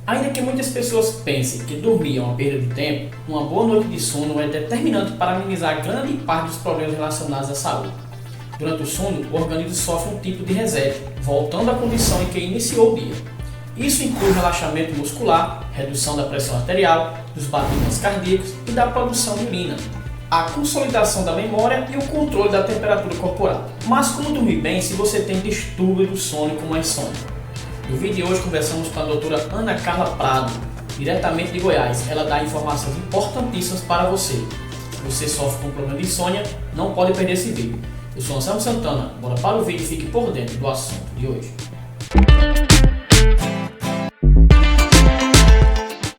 Ainda que muitas pessoas pensem que dormir é uma perda de tempo, uma boa noite de sono é determinante para minimizar grande parte dos problemas relacionados à saúde. Durante o sono, o organismo sofre um tipo de reset, voltando à condição em que iniciou o dia. Isso inclui relaxamento muscular, redução da pressão arterial, dos batimentos cardíacos e da produção de urina, a consolidação da memória e o controle da temperatura corporal. Mas como dormir bem se você tem distúrbio do sono como a insônia? No vídeo de hoje conversamos com a doutora Ana Carla Prado, diretamente de Goiás. Ela dá informações importantíssimas para você. Se você sofre com problema de insônia, não pode perder esse vídeo. Eu sou Anselmo Santana, bora para o vídeo e fique por dentro do assunto de hoje.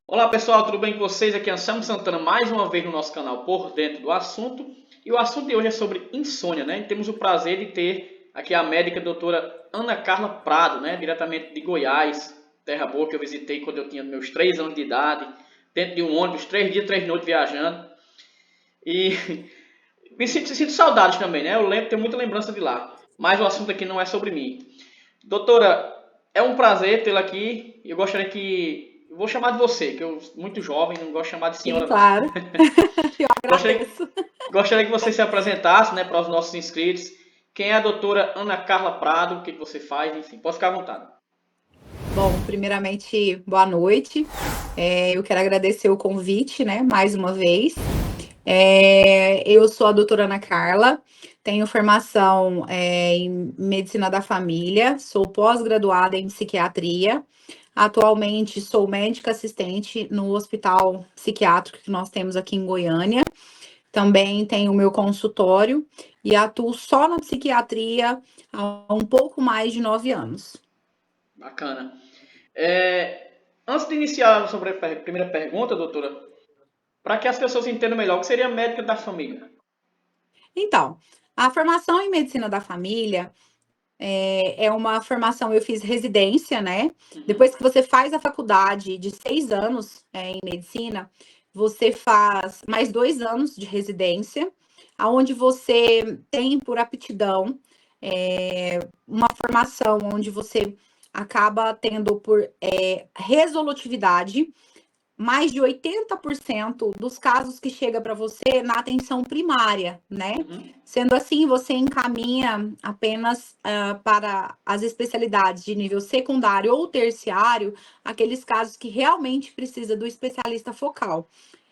Olá pessoal, tudo bem com vocês? Aqui é Anselmo Santana mais uma vez no nosso canal Por Dentro do Assunto. E o assunto de hoje é sobre insônia, né? E temos o prazer de ter aqui a médica doutora Ana Carla Prado, né? Diretamente de Goiás, terra boa que eu visitei quando eu tinha meus 3 anos de idade, dentro de um ônibus, 3 dias, 3 noites viajando. E me sinto saudades também, né? Eu lembro, tenho muita lembrança de lá. Mas o assunto aqui não é sobre mim. Doutora, é um prazer tê-la aqui. Eu gostaria que... Eu vou chamar de você, que eu sou muito jovem, não gosto de chamar de Sim, senhora, não. claro. Eu Gostaria, agradeço. gostaria que você se apresentasse, né, para os nossos inscritos. Quem é a doutora Ana Carla Prado, o que você faz, enfim, pode ficar à vontade. Bom, primeiramente, boa noite. Eu quero agradecer o convite, né, mais uma vez. Eu sou a doutora Ana Carla, tenho formação em Medicina da Família, sou pós-graduada em Psiquiatria. Atualmente sou médica assistente no Hospital Psiquiátrico que nós temos aqui em Goiânia. Também tenho o meu consultório e atuo só na psiquiatria há um pouco mais de 9 anos. Bacana. Antes de iniciar sobre a primeira pergunta, doutora, para que as pessoas entendam melhor, o que seria médica da família? Então, a formação em medicina da família é uma formação, eu fiz residência, né? Uhum. Depois que você faz a faculdade de 6 anos em medicina, você faz mais 2 anos de residência, aonde você tem por aptidão uma formação onde você acaba tendo por resolutividade mais de 80% dos casos que chega para você na atenção primária, né? Uhum. Sendo assim, você encaminha apenas para as especialidades de nível secundário ou terciário, aqueles casos que realmente precisa do especialista focal.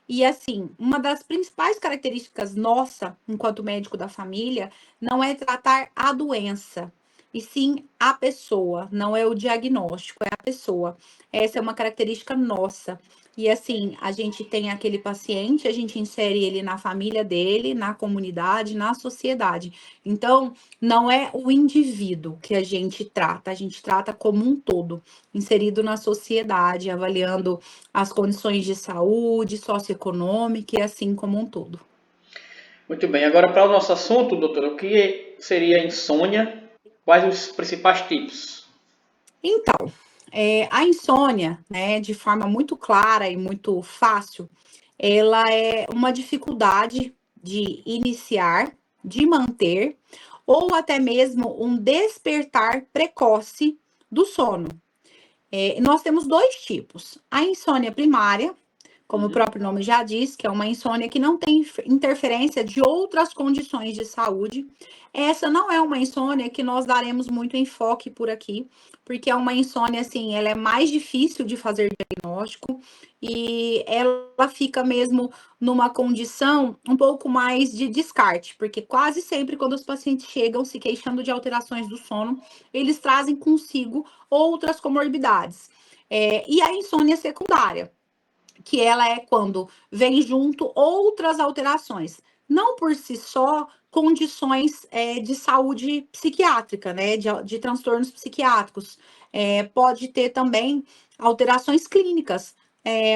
E assim, uma das principais características nossa, enquanto médico da família, não é tratar a doença, e sim a pessoa, não é o diagnóstico, é a pessoa. Essa é uma característica nossa. E assim, a gente tem aquele paciente, a gente insere ele na família dele, na comunidade, na sociedade. Então, não é o indivíduo que a gente trata como um todo, inserido na sociedade, avaliando as condições de saúde, socioeconômica e assim como um todo. Muito bem. Agora, para o nosso assunto, doutora, o que seria insônia? Quais os principais tipos? Então, a insônia, né, de forma muito clara e muito fácil, ela é uma dificuldade de iniciar, de manter, ou até mesmo um despertar precoce do sono. Nós temos dois tipos: a insônia primária, como o Uhum. próprio nome já diz, que é uma insônia que não tem interferência de outras condições de saúde. Essa não é uma insônia que nós daremos muito enfoque por aqui, porque é uma insônia, assim, ela é mais difícil de fazer diagnóstico e ela fica mesmo numa condição um pouco mais de descarte, porque quase sempre quando os pacientes chegam se queixando de alterações do sono, eles trazem consigo outras comorbidades. E a insônia secundária, que ela é quando vem junto outras alterações, não por si só condições de saúde psiquiátrica, né, de transtornos psiquiátricos. Pode ter também alterações clínicas.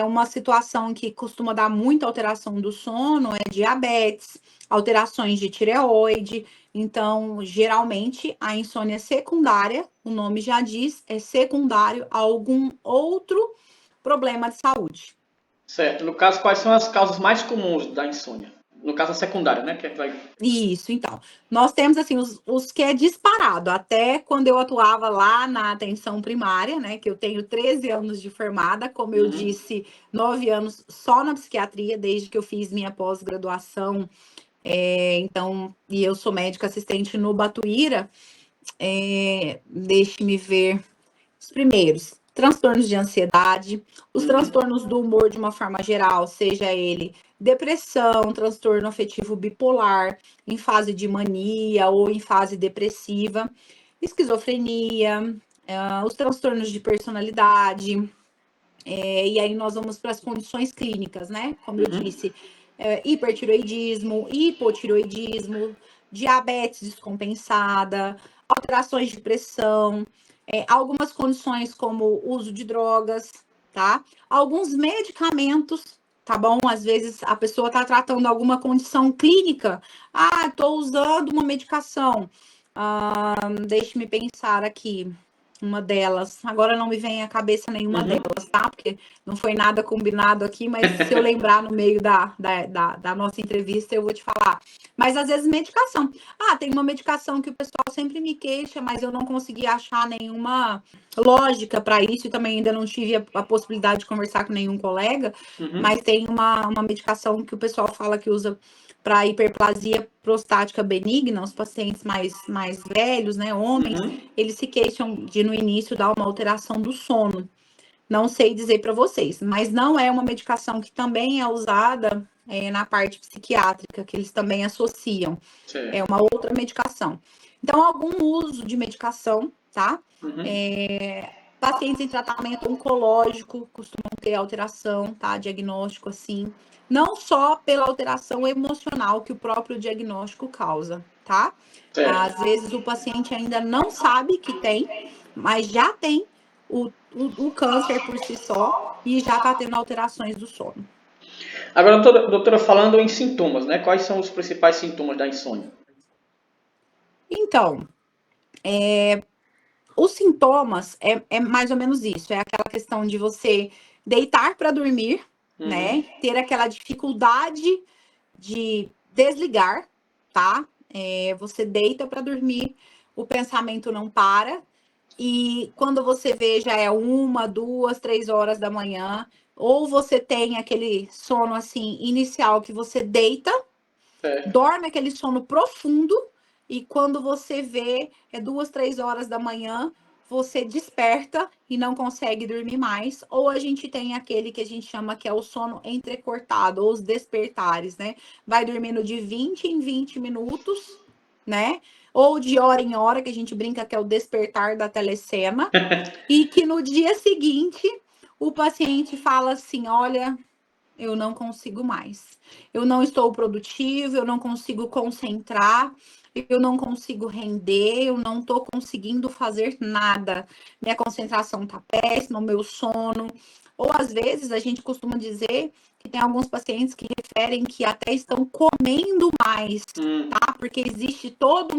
Uma situação que costuma dar muita alteração do sono é diabetes, alterações de tireoide. Então, geralmente, a insônia secundária, o nome já diz, é secundário a algum outro problema de saúde. Certo. No caso, quais são as causas mais comuns da insônia? No caso, a secundária, né? Que vai... Isso, então. Nós temos, assim, os que é disparado. Até quando eu atuava lá na atenção primária, né? Que eu tenho 13 anos de formada, como eu disse, 9 anos só na psiquiatria, desde que eu fiz minha pós-graduação. Então, e eu sou médica assistente no Batuíra. Deixe-me ver os primeiros. Transtornos de ansiedade, os transtornos do humor de uma forma geral, seja ele depressão, transtorno afetivo bipolar, em fase de mania ou em fase depressiva, esquizofrenia, os transtornos de personalidade, e aí nós vamos para as condições clínicas, né? Como eu disse, hipertiroidismo, hipotiroidismo, diabetes descompensada, alterações de pressão, algumas condições como uso de drogas, tá? Alguns medicamentos, tá bom? Às vezes a pessoa tá tratando alguma condição clínica. Ah, tô usando uma medicação. Deixe-me pensar aqui. Uma delas. Agora não me vem à cabeça nenhuma delas, tá? Porque não foi nada combinado aqui, mas se eu lembrar no meio da nossa entrevista, eu vou te falar. Mas às vezes medicação. Tem uma medicação que o pessoal sempre me queixa, mas eu não consegui achar nenhuma lógica para isso e também ainda não tive a possibilidade de conversar com nenhum colega. Mas tem uma medicação que o pessoal fala que usa para hiperplasia prostática benigna, os pacientes mais velhos, né, homens, eles se queixam de no início dar uma alteração do sono. Não sei dizer para vocês, mas não é uma medicação que também é usada na parte psiquiátrica, que eles também associam. Sim. É uma outra medicação. Então, algum uso de medicação, tá? Pacientes em tratamento oncológico costumam ter alteração, tá? Diagnóstico assim. Não só pela alteração emocional que o próprio diagnóstico causa, tá? Às vezes o paciente ainda não sabe que tem, mas já tem o câncer por si só e já está tendo alterações do sono. Agora, doutora, falando em sintomas, né? Quais são os principais sintomas da insônia? Então, os sintomas é mais ou menos isso. É aquela questão de você deitar para dormir, né? Ter aquela dificuldade de desligar, tá? Você deita para dormir, o pensamento não para. E quando você vê, já é 1, 2, 3 horas da manhã. Ou você tem aquele sono assim inicial que você deita, dorme aquele sono profundo. E quando você vê, é 2, 3 horas da manhã, você desperta e não consegue dormir mais. Ou a gente tem aquele que a gente chama que é o sono entrecortado, ou os despertares, né? Vai dormindo de 20 em 20 minutos, né? Ou de hora em hora, que a gente brinca que é o despertar da telecena. E que no dia seguinte, o paciente fala assim, olha, eu não consigo mais. Eu não estou produtivo, eu não consigo concentrar, eu não consigo render, eu não estou conseguindo fazer nada. Minha concentração está péssima, o meu sono. Ou às vezes a gente costuma dizer que tem alguns pacientes que referem que até estão comendo mais, tá? Porque existe todo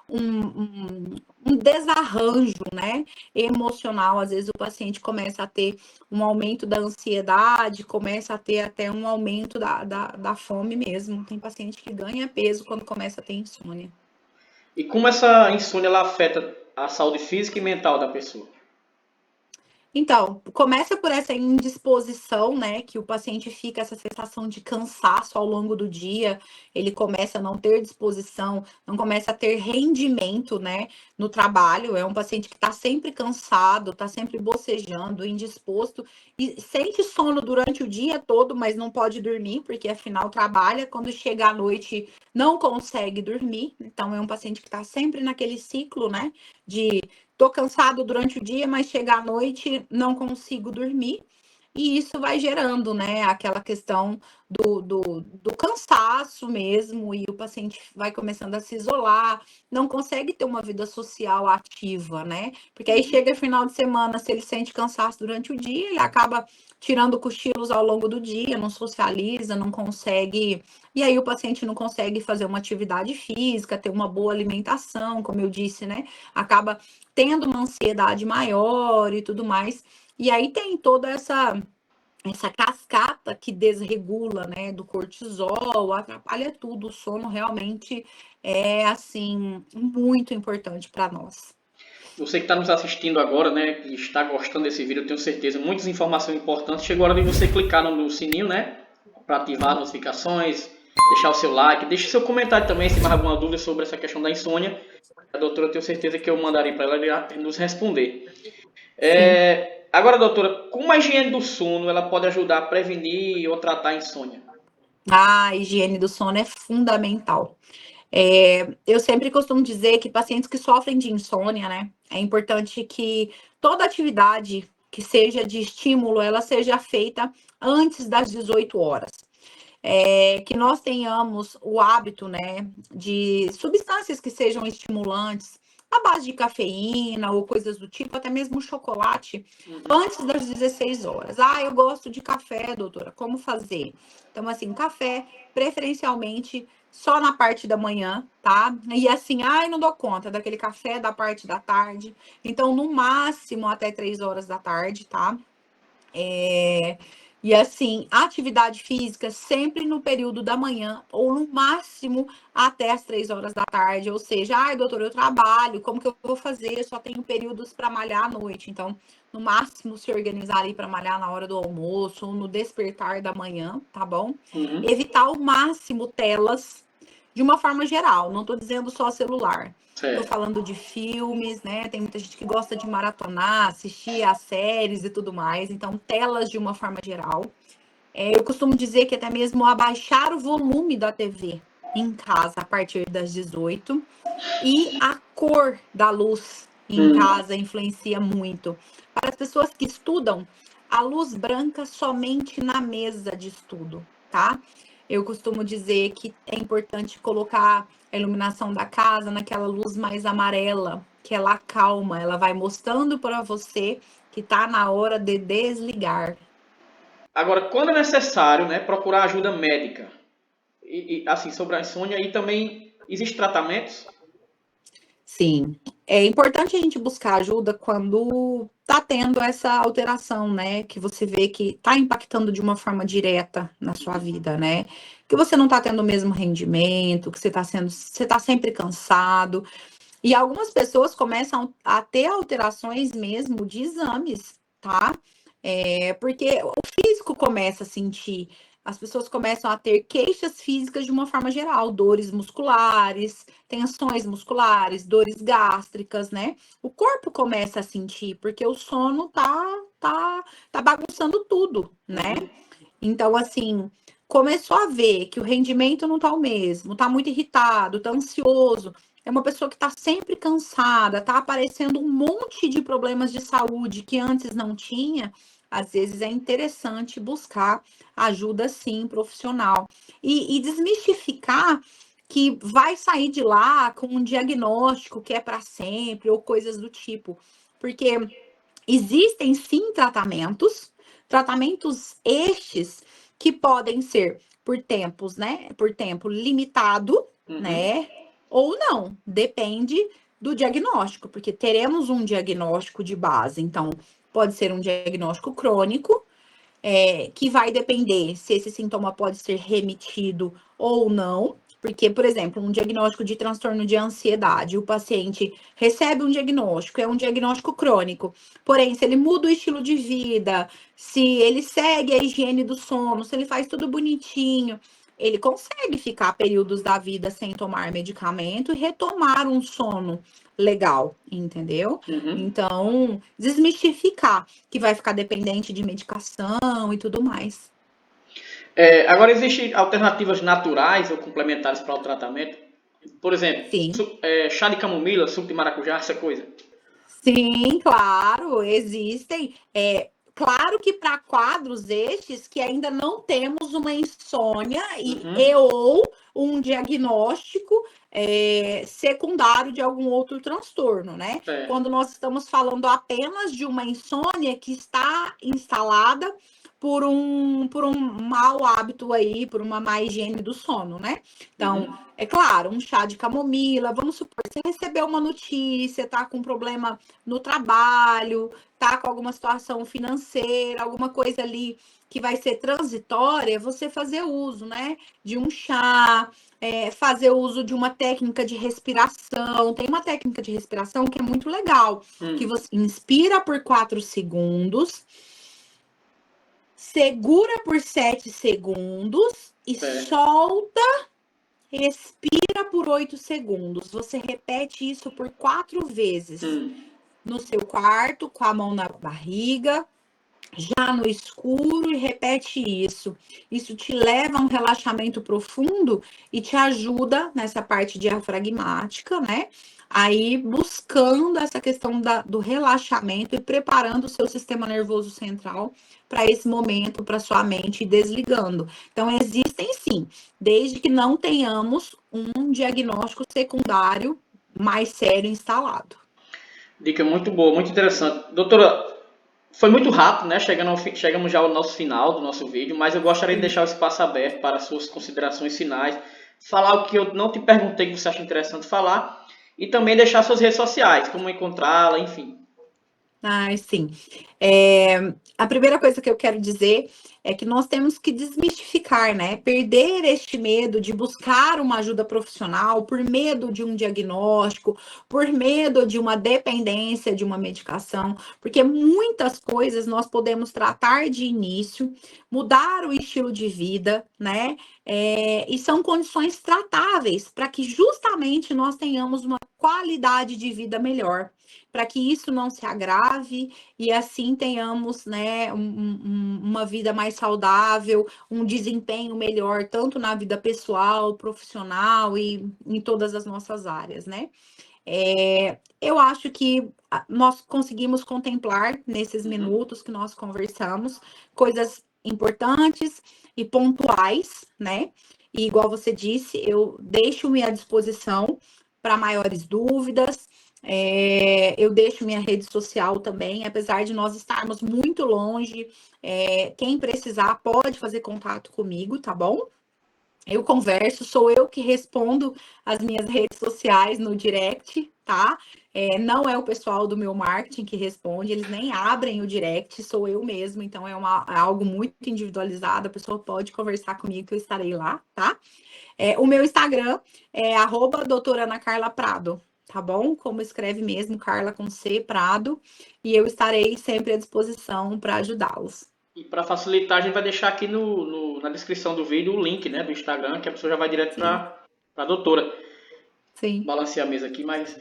um desarranjo, né, emocional. Às vezes o paciente começa a ter um aumento da ansiedade, começa a ter até um aumento da fome mesmo. Tem paciente que ganha peso quando começa a ter insônia. E como essa insônia ela afeta a saúde física e mental da pessoa? Então, começa por essa indisposição, né? Que o paciente fica essa sensação de cansaço ao longo do dia, ele começa a não ter disposição, não começa a ter rendimento, né? No trabalho, é um paciente que está sempre cansado, está sempre bocejando, indisposto, e sente sono durante o dia todo, mas não pode dormir, porque afinal trabalha, quando chega à noite não consegue dormir, então é um paciente que está sempre naquele ciclo, né? De tô cansado durante o dia, mas chega à noite, não consigo dormir. E isso vai gerando, né, aquela questão do cansaço mesmo, e o paciente vai começando a se isolar, não consegue ter uma vida social ativa, né? Porque aí chega final de semana, se ele sente cansaço durante o dia, ele acaba tirando cochilos ao longo do dia, não socializa, não consegue. E aí o paciente não consegue fazer uma atividade física, ter uma boa alimentação, como eu disse, né? Acaba tendo uma ansiedade maior e tudo mais. E aí tem toda essa cascata que desregula, né, do cortisol, atrapalha tudo. O sono realmente é, assim, muito importante para nós. Você que está nos assistindo agora, né, que está gostando desse vídeo, eu tenho certeza, muitas informações importantes. Chegou a hora de você clicar no sininho, né, para ativar as notificações, deixar o seu like, deixe seu comentário também se mais alguma dúvida sobre essa questão da insônia. A doutora, eu tenho certeza que eu mandarei para ela nos responder. Sim. Agora, doutora, como a higiene do sono ela pode ajudar a prevenir ou tratar a insônia? A higiene do sono é fundamental. Eu sempre costumo dizer que pacientes que sofrem de insônia, né, é importante que toda atividade que seja de estímulo, ela seja feita antes das 18 horas. Que nós tenhamos o hábito, né, de substâncias que sejam estimulantes, à base de cafeína ou coisas do tipo, até mesmo chocolate, antes das 16 horas. Ah, eu gosto de café, doutora, como fazer? Então, assim, café, preferencialmente, só na parte da manhã, tá? E assim, ai, não dou conta daquele café da parte da tarde. Então, no máximo, até 3 horas da tarde, tá? E assim, atividade física sempre no período da manhã, ou no máximo até as 3 horas da tarde. Ou seja, ai, doutor, eu trabalho, como que eu vou fazer? Eu só tenho períodos para malhar à noite. Então, no máximo, se organizar aí para malhar na hora do almoço, ou no despertar da manhã, tá bom? Uhum. Evitar ao máximo telas, de uma forma geral, não estou dizendo só celular. Tô Certo. falando de filmes, né? Tem muita gente que gosta de maratonar, assistir as séries e tudo mais. Então, telas de uma forma geral. Eu costumo dizer que até mesmo abaixar o volume da TV em casa a partir das 18. E a cor da luz em casa influencia muito. Para as pessoas que estudam, a luz branca somente na mesa de estudo, tá? Eu costumo dizer que é importante colocar a iluminação da casa naquela luz mais amarela, que ela acalma, ela vai mostrando para você que está na hora de desligar. Agora, quando é necessário, né, procurar ajuda médica, assim, sobre a insônia, e também existem tratamentos? Sim, é importante a gente buscar ajuda quando tá tendo essa alteração, né? Que você vê que tá impactando de uma forma direta na sua vida, né? Que você não tá tendo o mesmo rendimento, que você tá sempre cansado. E algumas pessoas começam a ter alterações mesmo de exames, tá? Porque o físico começa a sentir, as pessoas começam a ter queixas físicas de uma forma geral, dores musculares, tensões musculares, dores gástricas, né? O corpo começa a sentir, porque o sono tá bagunçando tudo, né? Uhum. Então, assim, começou a ver que o rendimento não tá o mesmo, tá muito irritado, tá ansioso. É uma pessoa que tá sempre cansada, tá aparecendo um monte de problemas de saúde que antes não tinha. Às vezes é interessante buscar ajuda, sim, profissional. E desmistificar que vai sair de lá com um diagnóstico que é para sempre ou coisas do tipo. Porque existem sim tratamentos estes que podem ser por tempos, né? Por tempo limitado, Uhum. né? Ou não, depende do diagnóstico, porque teremos um diagnóstico de base, então pode ser um diagnóstico crônico, que vai depender se esse sintoma pode ser remitido ou não. Porque, por exemplo, um diagnóstico de transtorno de ansiedade, o paciente recebe um diagnóstico, é um diagnóstico crônico. Porém, se ele muda o estilo de vida, se ele segue a higiene do sono, se ele faz tudo bonitinho, ele consegue ficar períodos da vida sem tomar medicamento e retomar um sono legal, entendeu? Uhum. Então, desmistificar que vai ficar dependente de medicação e tudo mais. Agora, existem alternativas naturais ou complementares para o tratamento? Por exemplo, Sim, chá de camomila, suco de maracujá, essa coisa. sim, claro, existem. Claro que para quadros estes que ainda não temos uma insônia e Uhum. ou um diagnóstico secundário de algum outro transtorno, né? Certo. Quando nós estamos falando apenas de uma insônia que está instalada por um mau hábito aí, por uma má higiene do sono, né? Então, é claro, um chá de camomila, vamos supor, você recebeu uma notícia, tá com problema no trabalho, tá com alguma situação financeira, alguma coisa ali que vai ser transitória, você fazer uso, né, de um chá, fazer uso de uma técnica de respiração. Tem uma técnica de respiração que é muito legal, que você inspira por 4 segundos, segura por 7 segundos e solta, respira por 8 segundos. Você repete isso por 4 vezes. No seu quarto, com a mão na barriga, já no escuro, e repete isso. Isso te leva a um relaxamento profundo e te ajuda nessa parte diafragmática, né? Aí buscando essa questão do relaxamento e preparando o seu sistema nervoso central para esse momento, para sua mente ir desligando. Então, existem sim, desde que não tenhamos um diagnóstico secundário mais sério instalado. Dica muito boa, muito interessante. Doutora, foi muito rápido, né? Chegamos já ao nosso final do nosso vídeo, mas eu gostaria de deixar o espaço aberto para suas considerações finais, falar o que eu não te perguntei que você acha interessante falar, e também deixar suas redes sociais, como encontrá-la, enfim. Sim. A primeira coisa que eu quero dizer é que nós temos que desmistificar, né? Perder este medo de buscar uma ajuda profissional por medo de um diagnóstico, por medo de uma dependência de uma medicação, porque muitas coisas nós podemos tratar de início, mudar o estilo de vida, né? E são condições tratáveis para que justamente nós tenhamos uma qualidade de vida melhor, para que isso não se agrave e assim tenhamos, né, uma vida mais saudável, um desempenho melhor, tanto na vida pessoal, profissional e em todas as nossas áreas, né? Eu acho que nós conseguimos contemplar nesses minutos que nós conversamos coisas importantes e pontuais, né? E igual você disse, eu deixo-me à disposição para maiores dúvidas. Eu deixo minha rede social também, apesar de nós estarmos muito longe. Quem precisar pode fazer contato comigo, tá bom? Eu converso, sou eu que respondo as minhas redes sociais no direct, tá? Não é o pessoal do meu marketing que responde, eles nem abrem o direct, sou eu mesmo, então é algo muito individualizado, a pessoa pode conversar comigo que eu estarei lá, tá? O meu Instagram é @doutoranacarlaprado, tá bom? Como escreve mesmo, Carla com C, Prado, e eu estarei sempre à disposição para ajudá-los. E para facilitar, a gente vai deixar aqui na descrição do vídeo o link, né, do Instagram, que a pessoa já vai direto para a doutora. Sim. Balancear a mesa aqui, mas...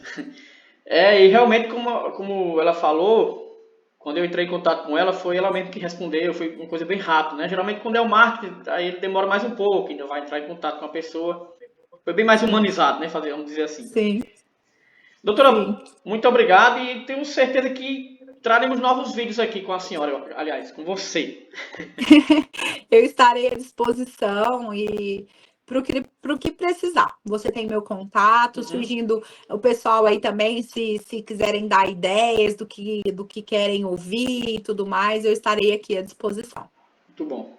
e realmente, como ela falou, quando eu entrei em contato com ela, foi ela mesmo que respondeu, foi uma coisa bem rápida, né? Geralmente, quando é o marketing, aí ele demora mais um pouco, ainda vai entrar em contato com a pessoa. Foi bem mais humanizado, né? Vamos dizer assim. Sim. Doutora, muito obrigado e tenho certeza que traremos novos vídeos aqui com a senhora, aliás, com você. Eu estarei à disposição e para o que precisar. Você tem meu contato, surgindo o pessoal aí também, se quiserem dar ideias do que querem ouvir e tudo mais, eu estarei aqui à disposição. Muito bom.